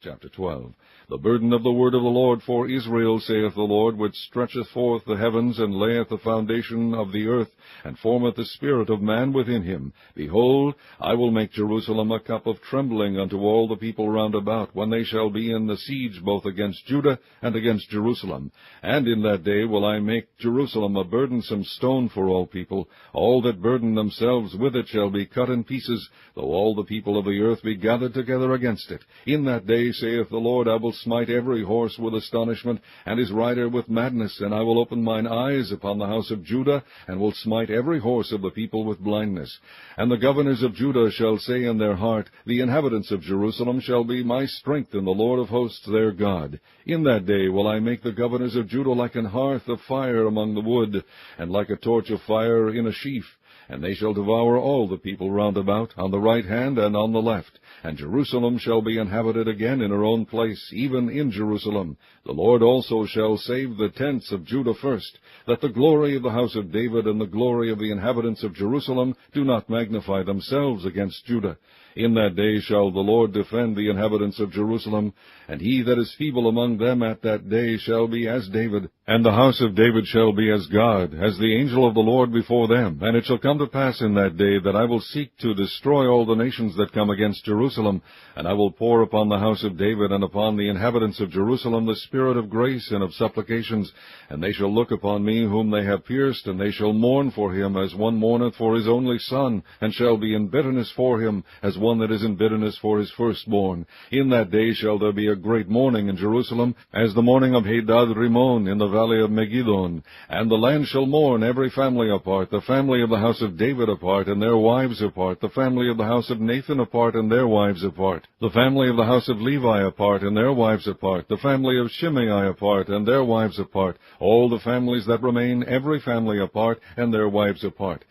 Chapter 12. The burden of the word of the Lord for Israel, saith the Lord, which stretcheth forth the heavens, and layeth the foundation of the earth, and formeth the spirit of man within him. Behold, I will make Jerusalem a cup of trembling unto all the people round about, when they shall be in the siege both against Judah and against Jerusalem. And in that day will I make Jerusalem a burdensome stone for all people. All that burden themselves with it shall be cut in pieces, though all the people of the earth be gathered together against it. In that day, saith the Lord, I will smite every horse with astonishment, and his rider with madness, and I will open mine eyes upon the house of Judah, and will smite every horse of the people with blindness. And the governors of Judah shall say in their heart, The inhabitants of Jerusalem shall be my strength in the Lord of hosts their God. In that day will I make the governors of Judah like an hearth of fire among the wood, and like a torch of fire in a sheaf. And they shall devour all the people round about, on the right hand and on the left. And Jerusalem shall be inhabited again in her own place, even in Jerusalem. The Lord also shall save the tents of Judah first, that the glory of the house of David and the glory of the inhabitants of Jerusalem do not magnify themselves against Judah. In that day shall the Lord defend the inhabitants of Jerusalem, and he that is feeble among them at that day shall be as David, and the house of David shall be as God, as the angel of the Lord before them. And it shall come to pass in that day that I will seek to destroy all the nations that come against Jerusalem, and I will pour upon the house of David and upon the inhabitants of Jerusalem the spirit of grace and of supplications, and they shall look upon me whom they have pierced, and they shall mourn for him as one mourneth for his only son, and shall be in bitterness for him as one that is in bitterness for his firstborn. In that day shall there be a great mourning in Jerusalem, as the mourning of Hadad Rimmon in the valley of Megiddon. And the land shall mourn, every family apart, the family of the house of David apart, and their wives apart, the family of the house of Nathan apart, and their wives apart, the family of the house of Levi apart, and their wives apart, the family of Shimei apart, and their wives apart, all the families that remain, every family apart, and their wives apart.